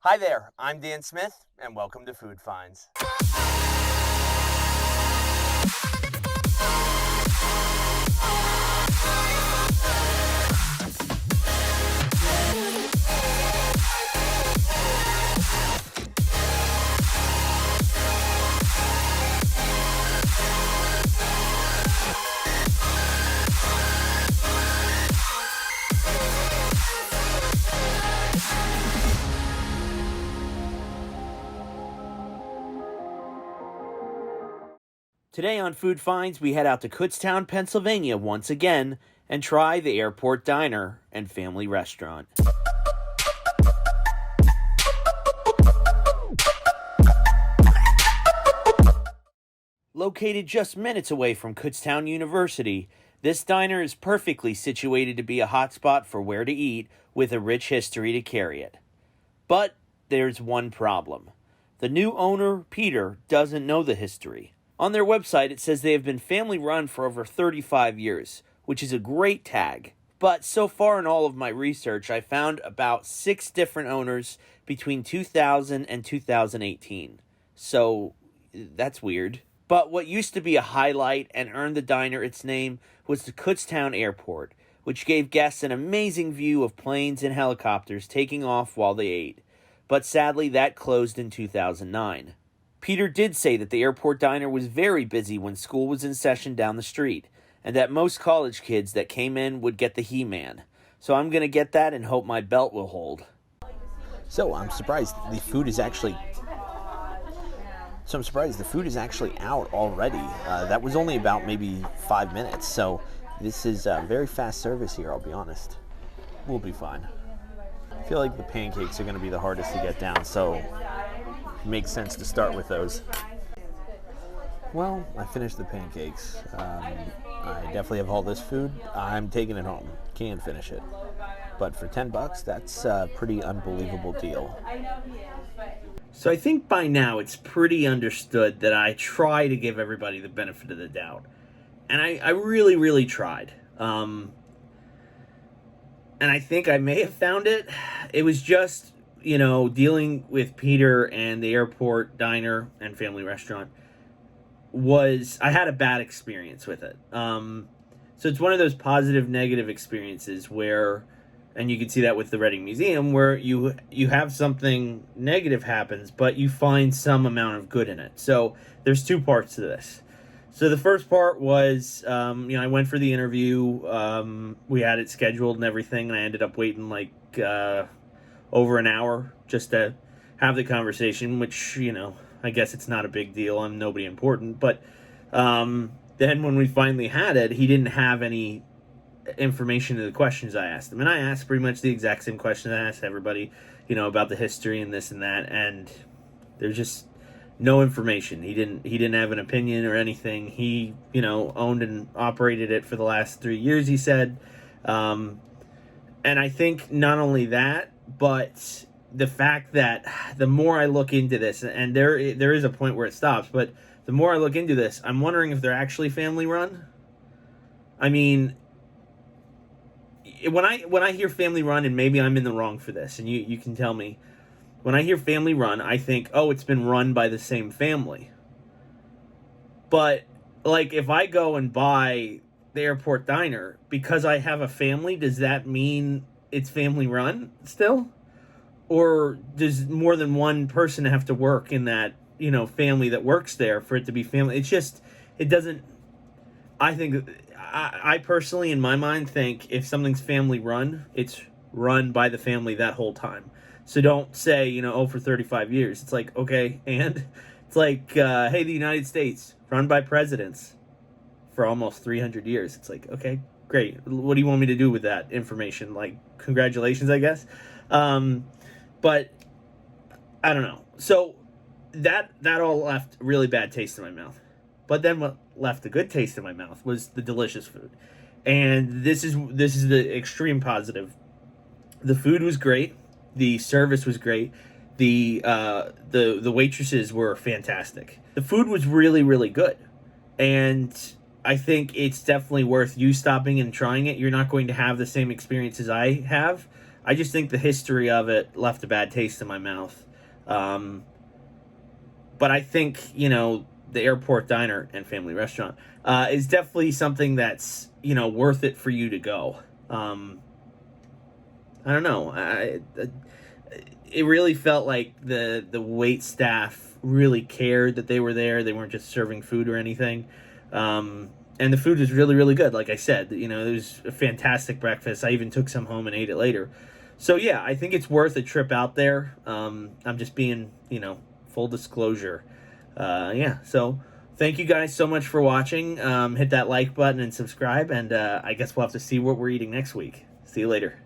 Hi there, I'm Dan Smith, and welcome to Food Finds. Today on Food Finds, we head out to Kutztown, Pennsylvania once again and try the airport diner and family restaurant. Located just minutes away from Kutztown University, this diner is perfectly situated to be a hotspot for where to eat with a rich history to carry it. But there's one problem. The new owner, Peter, doesn't know the history. On their website, it says they have been family-run for over 35 years, which is a great tag. But so far in all of my research, I found about 6 different owners between 2000 and 2018. So, that's weird. But what used to be a highlight and earned the diner its name was the Kutztown Airport, which gave guests an amazing view of planes and helicopters taking off while they ate. But sadly, that closed in 2009. Peter did say that the airport diner was very busy when school was in session down the street, and that most college kids that came in would get the He-Man. So I'm going to get that and hope my belt will hold. So I'm surprised the food is actually out already. That was only about maybe 5 minutes, so this is very fast service here, I'll be honest. We'll be fine. I feel like the pancakes are going to be the hardest to get down, so it makes sense to start with those. Well, I finished the pancakes. I definitely have all this food. I'm taking it home. Can't finish it. But for $10, that's a pretty unbelievable deal. So I think by now it's pretty understood that I try to give everybody the benefit of the doubt. And I really, really tried. And I think I may have found it. It was just, dealing with Peter and the airport diner and family restaurant I had a bad experience with it. So it's one of those positive, negative experiences where, and you can see that with the Reading Museum, where you have something negative happens, but you find some amount of good in it. So there's 2 parts to this. So the first part was, I went for the interview. We had it scheduled and everything, and I ended up waiting over an hour just to have the conversation, which, I guess it's not a big deal. I'm nobody important. But then when we finally had it, he didn't have any information to the questions I asked him. And I asked pretty much the exact same question I asked everybody, about the history and this and that. And there's just no information. He didn't have an opinion or anything. He, owned and operated it for the last 3 years, he said. And I think not only that, but the fact that the more I look into this, and there is a point where it stops, but the more I look into this, I'm wondering if they're actually family run. I mean, when I hear family run, and maybe I'm in the wrong for this, and you can tell me, when I hear family run, I think, oh, it's been run by the same family. But, if I go and buy the airport diner, because I have a family, does that mean it's family run still? Or does more than one person have to work in that, family that works there for it to be family? It doesn't, I personally, in my mind, think if something's family run, it's run by the family that whole time. So don't say, for 35 years. It's like, okay, and it's like, hey, the United States, run by presidents for almost 300 years. It's like, okay, great. What do you want me to do with that information? Congratulations, I guess. But I don't know. So that all left a really bad taste in my mouth. But then what left a good taste in my mouth was the delicious food. And this is the extreme positive. The food was great. The service was great. The waitresses were fantastic. The food was really, really good. And I think it's definitely worth you stopping and trying it. You're not going to have the same experience as I have. I just think the history of it left a bad taste in my mouth. But I think, the Airport Diner and Family Restaurant is definitely something that's, worth it for you to go. I don't know. It really felt like the wait staff really cared that they were there. They weren't just serving food or anything. And the food was really, really good. Like I said, it was a fantastic breakfast. I even took some home and ate it later. So yeah, I think it's worth a trip out there. I'm just being, full disclosure. Yeah, so thank you guys so much for watching. Hit that like button and subscribe, and I guess we'll have to see what we're eating next week. See you later.